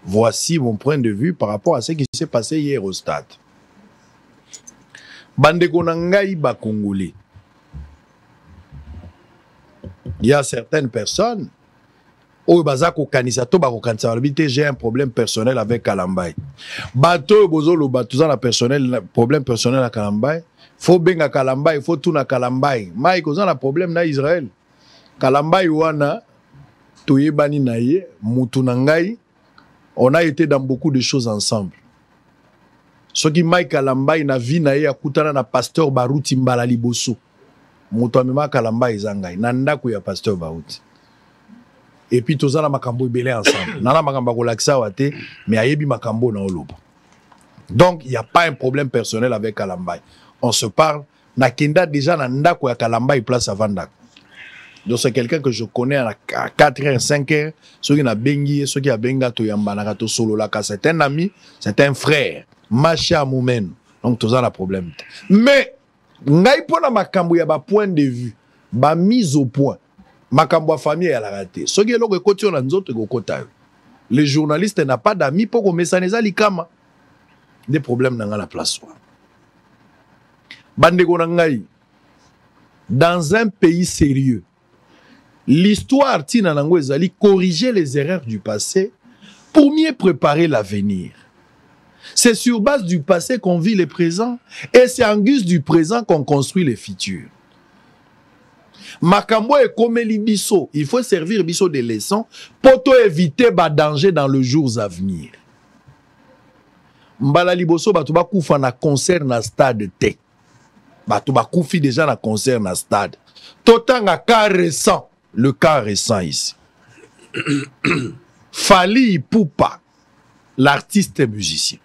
Voici mon point de vue par rapport à ce qui s'est passé hier au stade. Bandeko nangai ba Congolais. Il y a certaines personnes où j'ai un problème personnel avec Kalambay. Bato bozolo batuzana personnel problème personnel à Kalambay. Faut benga Kalambay, faut tout na Kalambay. Mike ozana problème na Israël. Kalambay wana toyebani naye mutu nangai. On a été dans beaucoup de choses ensemble. Ce qui Mike Kalambay na vie naye akutana na pasteur Baruti Mbala Liboso. Mutu amema Kalambay zangai. Nanda ku ya pasteur Baruti. Et puis tous na makambo belé ensemble. Nana makambo ko laksa wate mais ayebi makambo na oloba. Donc il y a pas un problème personnel avec Kalambay. On se parle na kenda déjà na ndako ya Kalambay place avant ndako. Donc c'est quelqu'un que je connais à 4h, 5h, ceux qui n'a bengi, ceux qui a benga to yambana to solo la, c'est un ami, c'est un frère, macha moumen. Donc tout ça la problème. Mais ngai pona makambo ya ba point de vue, ba mise au point. Makambo famille ya la raté. Ceux qui loko koti na nzoto ko kota. Les journalistes n'a pas d'amis pour ko mesaneza likama. Des problèmes dans la place. Bandeko ngai, dans un pays sérieux, l'histoire tina nango ezali corriger les erreurs du passé pour mieux préparer l'avenir. C'est sur base du passé qu'on vit le présent et c'est en guise du présent qu'on construit le futur. Makambo et komeli biso, il faut servir biso des leçons pour éviter ba danger dans les jours à venir. Mbala liboso batu ba kufa na concert na stade te. Batu ba kufi déjà na concert na stade. Totanga cas récent. Le cas récent ici. Fally Ipupa, l'artiste et musicien,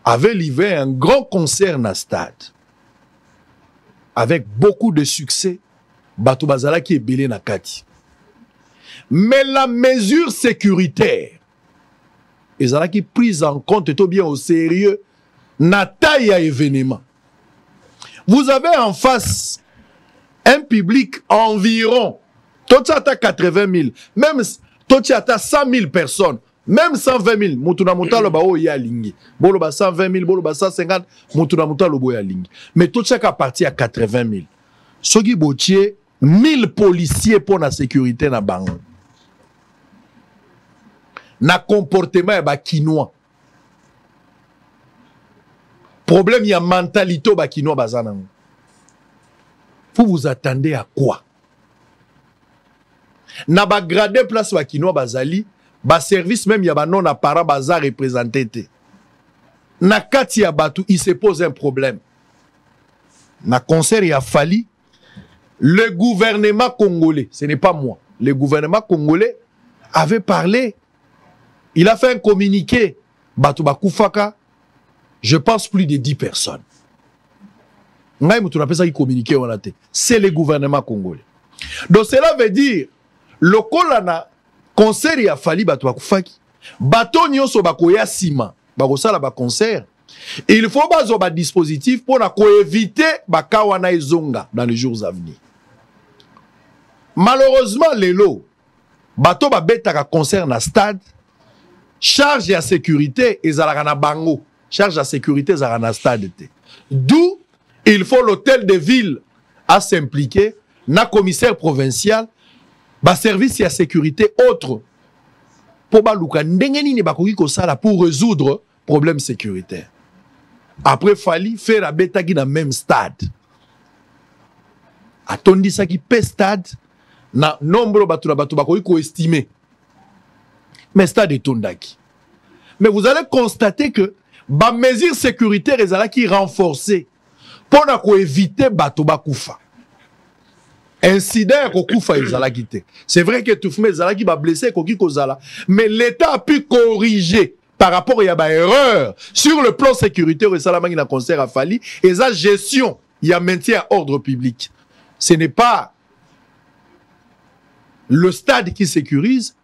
avait livré un grand concert na stade. Avec beaucoup de succès. Batou Bazala qui est belé na kati. Mais la mesure sécuritaire, ils ont qui prise en compte tout bien au sérieux, na taille à événement. Vous avez en face un public environ, tout ça à 80 000, même tout ça à 100 000 personnes, même 120 000, Moutouna Moutalo Bao ya lingi. Boloba 120 000, Boloba 150, Moutouna Moutalo Bao ya lingi. Mais tout ça à partir à 80 000. Ce qui botier 1000 policiers pour la sécurité na bango. Na comportement ba kinois. Problème y a mentalité ba kinois bazana. Vous vous attendez à quoi? Na ba gradé place ba kinois bazali, ba service même y a ba non apparent baza représenté. Na kati ya batu, il se pose un problème. Na concert y a Fally, le gouvernement congolais, ce n'est pas moi, le gouvernement congolais avait parlé. Il a fait un communiqué. Batu bakufaka, je pense plus de 10 personnes. C'est le gouvernement congolais. Donc cela veut dire, le kolana concert y a Fally batu bakufaki. Bato nyoso bakoya sima, bakosala ba concert. Il faut bazo ba dispositif pour éviter bakawana ezonga dans les jours à venir. Malheureusement lelo, bato ba betaka concert na stade. Charge à sécurité et na bango. Charge à sécurité et na stade. D'où il faut l'hôtel de ville à s'impliquer, na commissaire provincial, ba service à sécurité autre. Pour baluka ndengeni ne bakoki ko sala pour résoudre problème sécuritaire. Après Fally faire la bêta qui dans même stade. Atondi ça qui pe stade na nombre batu bakoki ko estimer. Mais stade est tondaki. Mais vous allez constater que ba mesure sécuritaire ezala qui renforcée pour éviter bato bakufa. Incident ko kufa ezala kité. C'est vrai que tout fait ezala qui va blesser koki kozala, mais l'État a pu corriger par rapport à ba erreur sur le plan sécuritaire ezala mangi na concert à Fally et sa gestion, il y a maintien à ordre public. Ce n'est pas le stade qui sécurise.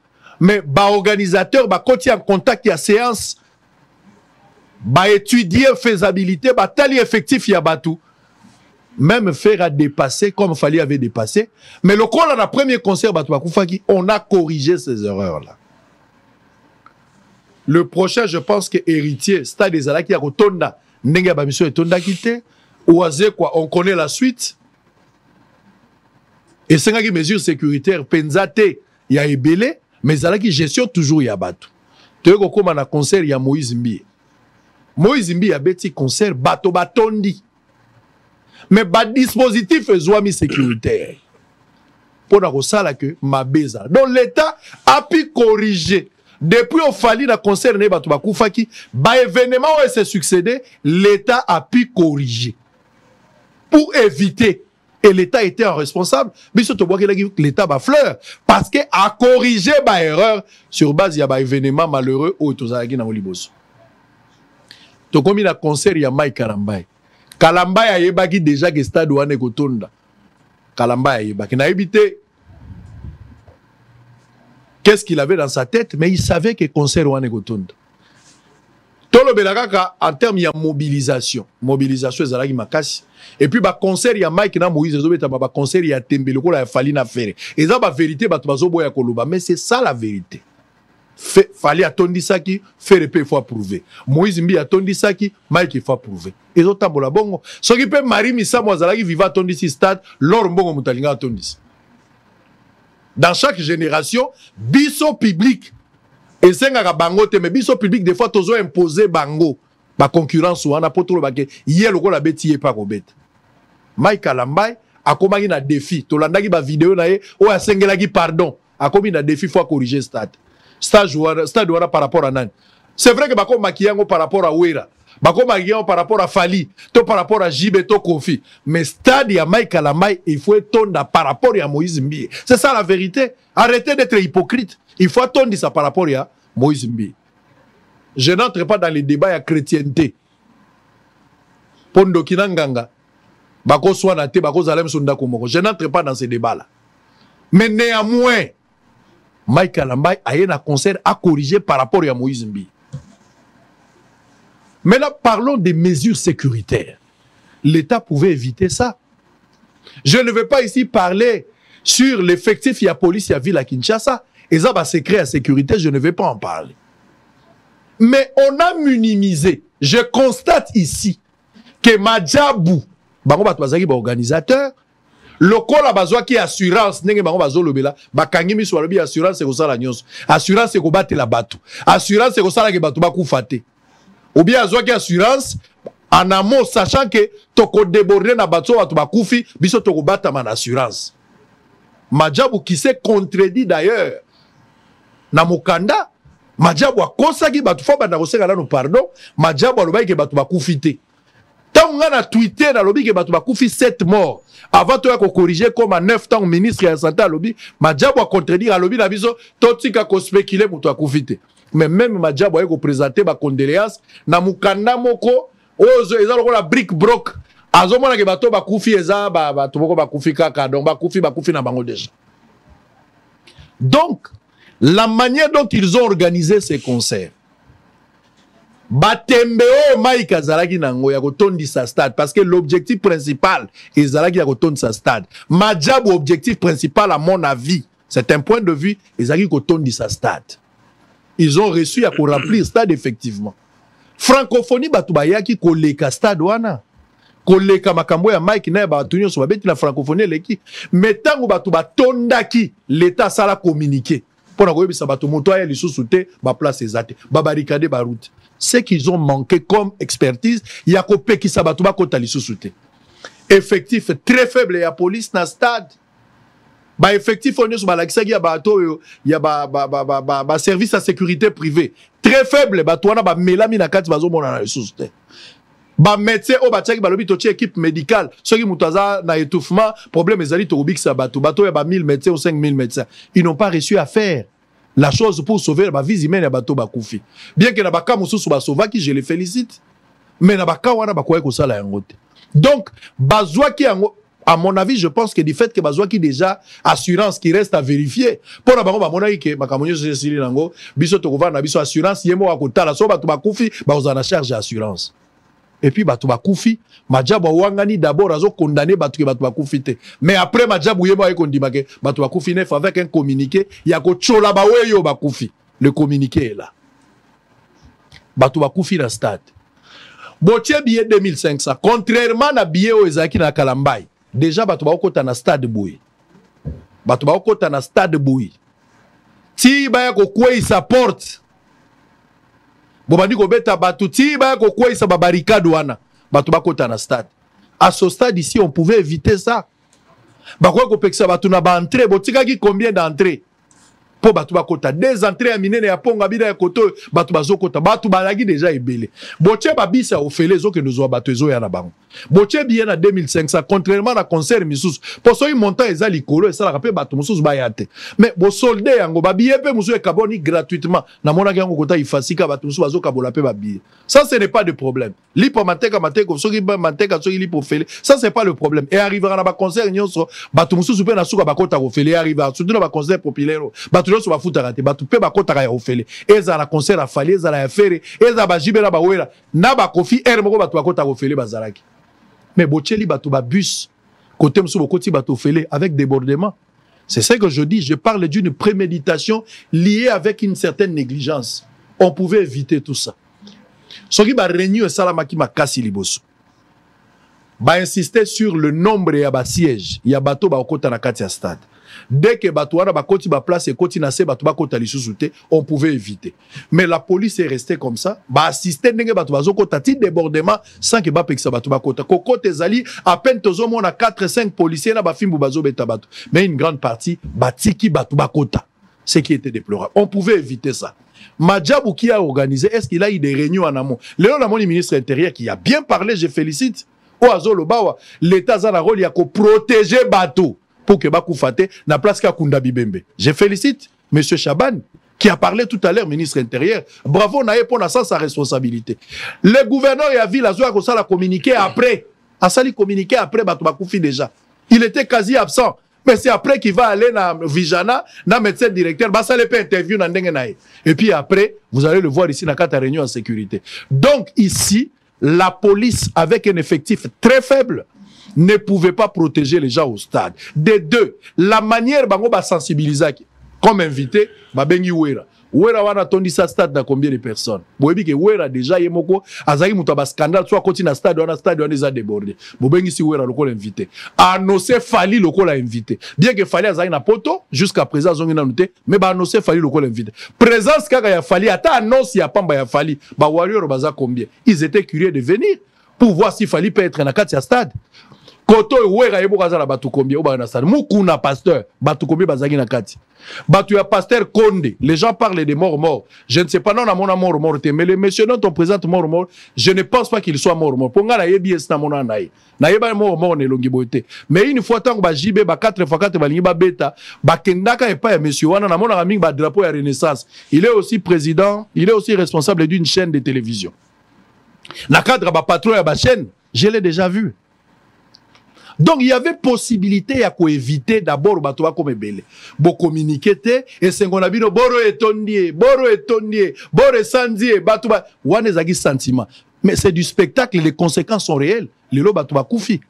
Mais ba organisateur ba koti en contact ya séance ba étudier faisabilité ba tali effectif ya batou même faire à dépasser comme Fally avait dépassé mais le col à la premier concert batou bakufaki on a corrigé ces erreurs là Le prochain, je pense que héritier, stade des Alaki, Tonda, Nenga Bamiso et Tonda quitté, Oazé, quoi, on connaît la suite. Et c'est une mesure sécuritaire, Penzate, il y a Ebele, mais Alaki, gestion toujours, il y a Batou. Tu vois, comme on a concert, il y a Moïse Mbi. Moïse Mbi a bêti concert, Bato Batondi. Mais ba dispositif est sécuritaire. Pour la que ma beza. Donc l'État a pu corriger. Depuis au fali na concert ne batu bakufaki, ba événement où s'est succédé, l'État a pu corriger. Pour éviter. Et l'État était un responsable. Mais surtout l'État ba fleur. Parce que a corrigé ba erreur sur base ya ba événement malheureux où tozalaki na Oliboso. To komi na concert ya Mike Kalambai. Kalambai a yebaki déjà que stade wane kotonda. Kalambai a yebaki na ebité. Qu'est-ce qu'il avait dans sa tête? Mais il savait que concert wane kotonda. Tolo belakaka en termes de mobilisation. Mobilisation ezalaki makasi. Et puis ba concert ya Mike na Moïse ezobeta ba concert ya Tembe lokola ya Fali na Fere. Eza ba vérité bato bazoboya koloba, mais c'est ça la vérité. Fallait attendre ça qui faire il faut prouver. Moïse Mbi attendre ça qui Mike il faut prouver. Et autres tambola bongo. Ce qui peut Marie Missa Moazala qui vivait attendre ici stade, l'or bongo mutalinga attendre. Dans chaque génération, biso public. Et c'est un bango mais biso public des fois tozo imposer bango. Ba concurrence ou on a pas trop baké. Hier le la bête y est pas bête. Mike Kalambai a commis un défi. Tolanda qui ba vidéo na ye ou a sengela qui pardon. A commis un défi faut corriger stade. Stade ouara par rapport à Nan. C'est vrai que bako makiyango par rapport à Ouera. Bako makiyango par rapport à Fali. To par rapport à Jibe, to Kofi. Mais stade ya Mike Kalambai, il faut étendre par rapport à Moïse Mbi. C'est ça la vérité. Arrêtez d'être hypocrite. Il faut étendre ça par rapport à Moïse Mbi. Je n'entre pas dans les débats à chrétienté. Pondo kinanganga. Bako swanate, bako zalem sunda kumoko. Je n'entre pas dans ces débats-là. Mais néanmoins, Mike Kalambai a eu un concert à corriger par rapport à Moïse Mbi. Mais là, parlons des mesures sécuritaires. L'État pouvait éviter ça. Je ne veux pas ici parler sur l'effectif de la police et la ville à Kinshasa. Et ça va secret à sécurité, je ne vais pas en parler. Mais on a minimisé. Je constate ici que Madjabou, organisateur, le col a besoin qui assurance nenge bango bazo lobela bakangi miso lobi assurance c'est ça la nyonso assurance c'est ko battre la bateau assurance c'est ko ça la ke bateau ba kufate ou bien azwa qui assurance en amont sachant que toko déborder na bateau bateau ba kufi biso toko battre man assurance Madjabou qui s'est contredit d'ailleurs na mokanda Madjabou a konsaki bateau fo banda ko sekala no pardon Madjabou alobai ke bateau ba kufite tant on a tweeté na lobi ke bateau ba kufi 7 morts. Avant de corriger comme à 9 ans, ministre de la Santé à lobby, Madjabou a contredire à lobby la vision, tout ce qui a spéculé pour toi confiter. Mais même Madjabou a présenté ma condoléance, na mukanda moko, ozo ezalo la brick broc. Azomona ke bato ba kufi eza ba toboko ba kufi kaka donc ba kufi na bango déjà. Donc la manière dont ils ont organisé ces concerts Batembeo Mike Azalaki nango ya kotondi sa stade parce que l'objectif principal est Azalaki ya kotondi sa stade. Madjabou objectif principal à mon avis, c'est un point de vue Azalaki kotondi sa stade. Ils ont reçu à remplir stade effectivement. Francophonie batubayaki koleka stade wana. Koleka makambo ya Mike na batunyo so babeti na francophonie leki. Mais tango batondaki l'État sala communiquer. Pour na koyebisa bato moto ya lisusu te ba place ezate ba barricade ba route. Ce qu'ils ont manqué comme expertise, il y a copé qui s'abattent pas contre les effectif très faible, il y a police dans le stade. Bah effectif on il y a service à sécurité privée très faible, bah toi na melami na kati bazo mona na ressources. Bah médecin au batiaki ba lobi tochi équipe médicale, ceux qui mutaza na étouffement, problème ezali to ubik sa bato ya ba 1000 médecins ou 5000 médecins. Ils n'ont pas réussi à faire la chose pour sauver la vie humaine à bateau bakoufi. Bien que na baka mususu ba sauva qui je les félicite, mais na baka wana ba ko sala yangote. Donc bazwa qui à mon avis je pense que du fait que bazwa qui déjà assurance qui reste à vérifier pour na bango ba mona que makamonyo se sili nango biso to kova na biso assurance yemo akotala so bato bakoufi ba ozana charge assurance. Et puis bato bakoufi Madjabou wangani d'abord azo condamné bato ke bato bakoufi te. Mais après Madjabou yemo ay kondima ke bato bakoufi neuf avec un communiqué, ya ko chola ba weyo bakoufi. Le communiqué est là. bato bakufi na stade. Botie billet 2500 contrairement na billet o ezaki na Kalambai. Déjà bato bakota na stade boy. Bato bakota na stade boy. Ti baya ko kwesa porte. Bobandi ko beta bato ti baya ko kwesa ba barricade wana. Bato bakota na stade. À ce stade ici on pouvait éviter ça. Bakwa ko peksa bato na ba entrée, botika ki combien d'entrées? Po bato bakota des entrées à minene ya ponga bida ya koto bato bazokota bato balagi déjà ebele. Botie ba bisa ofele zo ke nous bato ezo ya na bango. Botie bien na 2500 contrairement na concert misusu. Pour so montant eza likolo et ça la rappelle bato mususu ba yate. Mais bo soldé yango ba billet pe mususu e kaboni gratuitement. Na mona yango kota ifasika bato mususu bazo kabola pe ba billet. Ça ce n'est pas de problème. Lipo mateka mateka so ki ba mateka so ki lipo ofele. Ça c'est pas le problème. Et arrivera na ba concert nyonso bato mususu pe na suka bakota ofele arrivera surtout na ba concert populaire. Bato so bafuta kate bato pe bakota ya ofele. Eza na concert a fali eza la affaire eza ba jibela ba wera na ba kofi er moko bato bakota ofele bazalaki. Mais Bocheli bato ba bus côté mso bokoti bato ofele avec débordement. C'est ça que je dis, je parle d'une préméditation liée avec une certaine négligence. On pouvait éviter tout ça. Soki ba réunion salamaki makasi liboso. Ba insister sur le nombre ya ba siège, ya bato ba okota na kati ya stade. Dès que Batouana bakoti ba place et koti na se bato bakota lisusuté, on pouvait éviter. Mais la police est restée comme ça, ba assister ndenge bato bazokota ti débordement sans que ba pekisa bato bakota. Kokote zali à peine tozo mona 4-5 policiers na ba fimbu bazo beta bato. Mais une grande partie batiki bato bakota. Ce qui était déplorable. On pouvait éviter ça. Madjabou qui a organisé, est-ce qu'il a eu des réunions en amont? Léon Lamon, le ministre intérieur qui a bien parlé, je félicite. L'État a un rôle à protéger bateau pour que Bakou Fate na place qu'à Kunda Bibembe. Je félicite M. Chaban qui a parlé tout à l'heure, ministre intérieur. Bravo, Naye pour ça sa responsabilité. Le gouverneur et la ville a communiqué après. A sali communiqué après Batou Bakoufi déjà. Il était quasi absent. Mais c'est après qu'il va aller dans Vijana, dans le médecin directeur, bah ça le peut interview dans Ndengenaï. Et puis après, vous allez le voir ici dans la réunion en sécurité. Donc ici, la police, avec un effectif très faible, ne pouvait pas protéger les gens au stade. Des deux, la manière dont on va sensibiliser comme invité, bah bengi ouera. Ouera wana tondi sa stade dans combien de personnes? Boebi ke ouera déjà yemoko azaki muto ba scandale soit continue na stade wana les a débordé. Bobengi si ouera lokol invité. Annoncé Fali lokol invité. Bien que Fali azaki na poto jusqu'à présent zongi na noté, mais ba annoncé Fali lokol invité. Présence kaka ya Fali ata annonce ya pamba ya Fali, ba warrior baza combien? Ils étaient curieux de venir pour voir si Fali peut être na kati ya stade. Koto ouera yebo kazala batu combien ou ba na stade. Mukuna pasteur batu combien bazaki na kati. Batu ya pasteur Konde, les gens parlent des morts. Je ne sais pas, non, on a mort, mais les messieurs dont on présente mort, je ne pense pas qu'ils soient morts. Pour nga na yebi es na mona naï. Na yeba mort ne longi boité. Mais une fois tant ba jibe ba 4x4 ba lingi ba beta, ba kendaka et pas ya monsieur wana na mona mingi ba drapeau ya Renaissance. Il est aussi président, il est aussi responsable d'une chaîne de télévision. Na cadre ba patron ya ba chaîne, je l'ai déjà vu. Donc il y avait possibilité à éviter d'abord bato ba comme belé. Bo communiquer et c'est qu'on a dit boro etondie, boro sandie, bato ba wane zagi sentiment. Mais c'est du spectacle, les conséquences sont réelles. Les lo bato ba koufi.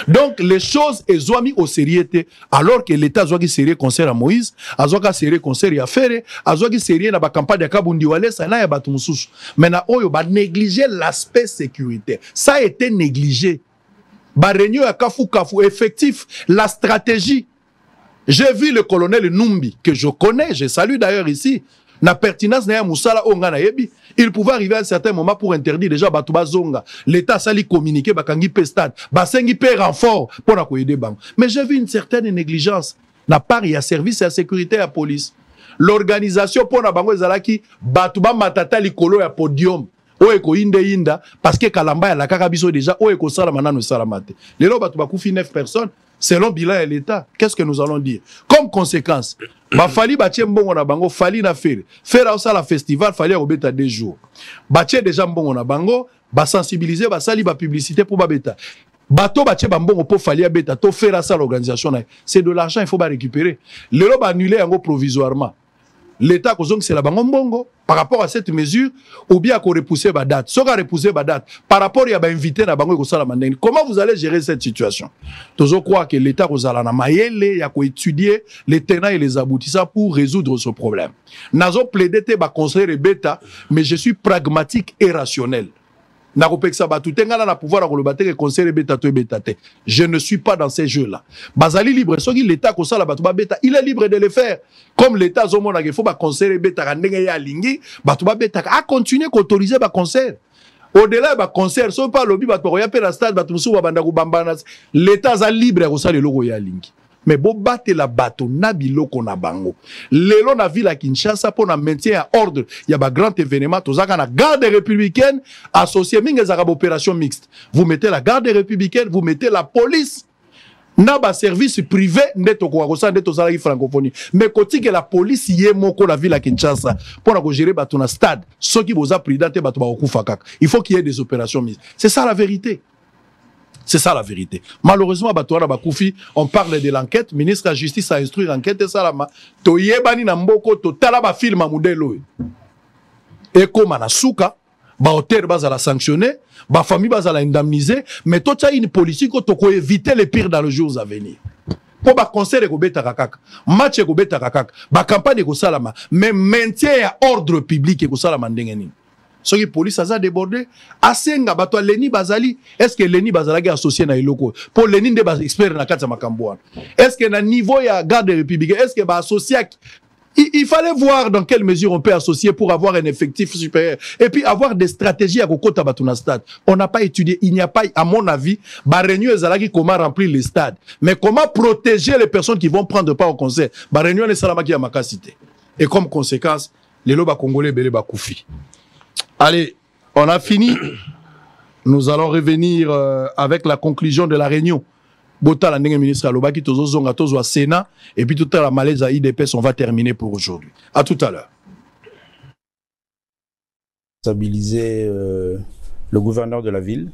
Donc les choses ont mis au sérieux alors que l'État a mis sérieux concert à Moïse, a mis sérieux concert à Ferre, a mis sérieux dans la campagne de Kabundi Wale, ça n'a pas tout sous. Maintenant on a négligé l'aspect sécuritaire. Ça a été négligé. Réunion à Kafou, effectif, la stratégie. J'ai vu le colonel Numbi, que je connais, je salue d'ailleurs ici. La pertinence n'a Moussala Ongana Yebi. Il pouvait arriver à un certain moment pour interdire déjà Batouba Zonga. L'État s'allait communiquer, Bakangi Pestad, Basengi Pe renfort pour la des banques. Mais j'ai vu une certaine négligence. La part, il y a service et la sécurité à la police. L'organisation pour la banque Zalaki, Batouba Matata Likolo à podium. Oeko inda parce que Kalamba ya la kakabiso déjà oeko sala manano salamate. Les lois batu bakufi 9 personnes selon bilan de l'État. Qu'est-ce que nous allons dire? Comme conséquence, ba fali batie mbongo na bango fali na faire au la festival fali obeta 2 jours. Batie déjà mbongo na bango ba sensibiliser ba sali ba publicité pour ba beta. Bato batie mbongo pour fali beta to faire ça l'organisation. C'est de l'argent il faut ba récupérer. Les lois ba annuler yango provisoirement. l'État c'est la bango par rapport à cette mesure ou bien qu'on repousser la date. Si on a repoussé la date par rapport à invité na bango comment vous allez gérer cette situation? Toujours croire que l'État na mayele ya ko étudier les tenants et les aboutissants pour résoudre ce problème. Nazo plaider te ba conseil rebeta mais je suis pragmatique et rationnel. Je ne suis pas dans ces jeux-là. Bazali libre, l'État il est libre de le faire. Comme l'État il faut conseiller beta a continuer à autoriser le concert. Au-delà du concert, si on parle lobby, l'État est libre de faire le mais bo bate la bato na biloko na bango lelo na ville à Kinshasa pour na maintien à ordre il y a ba grand événement tozaka na garde républicaine associée mingi za opération mixte vous mettez la garde républicaine vous mettez la police na ba service privé ndeto ko ko sa ndeto za la francophonie mais koti que la police yé moko la ville à Kinshasa pour na ko gérer bato na stade ceux qui boza prudent te bato ba okufa kaka il faut qu'il y ait des opérations mixtes c'est ça la vérité. C'est ça la vérité. Malheureusement, on parle de l'enquête. Le ministre de la Justice a instruit l'enquête. Et ça, toyebani na mboko to talaba film à modèle. Et comme na souka, hôtel bas à la sanctionner, famille bas à la indemniser, mais tout ça une politique pour éviter les pires dans les jours à venir. Pour ba concert ko beta kakaka, match ko beta kakaka, ba campagne ko salama, mais maintien à ordre public ko salama ndengeni. Ce qui police a débordé, asenga bato Leni Bazali, est-ce que Leni Bazali est associé na iloko? Pour Leni de bas expert na kata makambouane. Est-ce que na niveau ya garde républicaine, est-ce que ba associé il fallait voir dans quelle mesure on peut associer pour avoir un effectif supérieur et puis avoir des stratégies à kokota batuna stade. On n'a pas étudié, il n'y a pas à mon avis, ba réunion ezalaki comment remplir les stades, mais comment protéger les personnes qui vont prendre part au concert. Ba réunion les salamaki ya makasité. Et comme conséquence, les loba congolais belé ba koufi. Allez, on a fini. Nous allons revenir avec la conclusion de la réunion. Bota la ministre Alobaki tozo zonga tozo Sénat et puis tout à la malaise à IDPS on va terminer pour aujourd'hui. À tout à l'heure. Stabiliser le gouverneur de la ville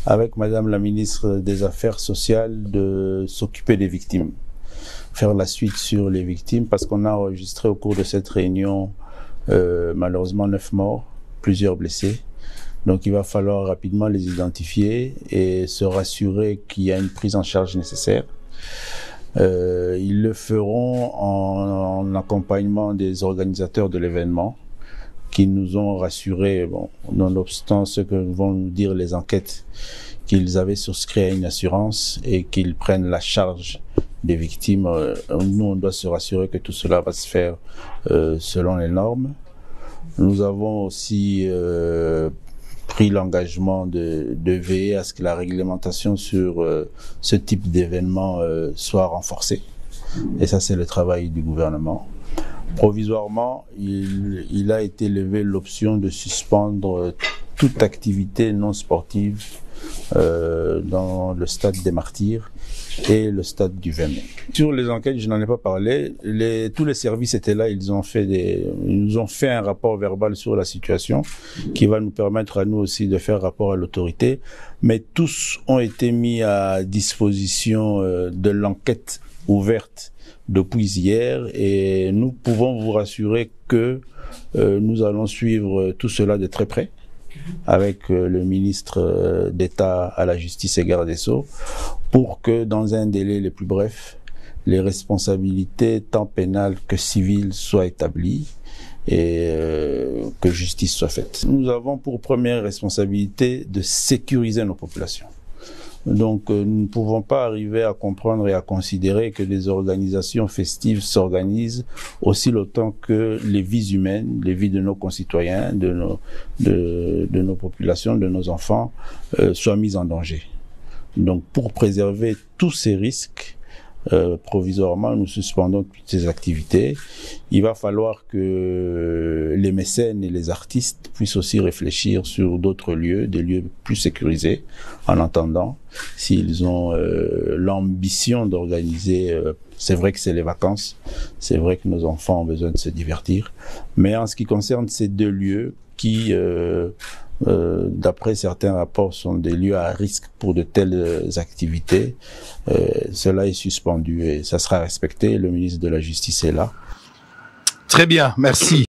avec madame la ministre des Affaires sociales de s'occuper des victimes. Faire la suite sur les victimes parce qu'on a enregistré au cours de cette réunion malheureusement 9 morts. Plusieurs blessés. Donc il va falloir rapidement les identifier et se rassurer qu'il y a une prise en charge nécessaire. Ils le feront en accompagnement des organisateurs de l'événement qui nous ont rassurés, bon, nonobstant ce que vont nous dire les enquêtes, qu'ils avaient souscrit à une assurance et qu'ils prennent la charge des victimes. Nous, on doit se rassurer que tout cela va se faire selon les normes. Nous avons aussi pris l'engagement de veiller à ce que la réglementation sur ce type d'événement soit renforcée. Et ça, c'est le travail du gouvernement. Provisoirement, il a été levé l'option de suspendre toute activité non sportive dans le stade des Martyrs et le stade du 20 mai. Sur les enquêtes, je n'en ai pas parlé. Tous les services étaient là. Ils nous ont fait un rapport verbal sur la situation qui va nous permettre à nous aussi de faire rapport à l'autorité. Mais tous ont été mis à disposition de l'enquête ouverte depuis hier et nous pouvons vous rassurer que nous allons suivre tout cela de très près avec le ministre d'État à la Justice et Garde des Sceaux pour que dans un délai le plus bref, les responsabilités tant pénales que civiles soient établies et que justice soit faite. Nous avons pour première responsabilité de sécuriser nos populations. Donc nous ne pouvons pas arriver à comprendre et à considérer que des organisations festives s'organisent aussi longtemps que les vies humaines, les vies de nos concitoyens, de nos populations, de nos enfants soient mises en danger. Donc pour préserver tous ces risques, provisoirement, nous suspendons toutes ces activités. Il va falloir que les mécènes et les artistes puissent aussi réfléchir sur d'autres lieux, des lieux plus sécurisés, en attendant, s'ils ont l'ambition d'organiser. C'est vrai que c'est les vacances, c'est vrai que nos enfants ont besoin de se divertir, mais en ce qui concerne ces deux lieux qui d'après certains rapports, sont des lieux à risque pour de telles activités. Cela est suspendu et ça sera respecté. Le ministre de la Justice est là. Très bien, merci.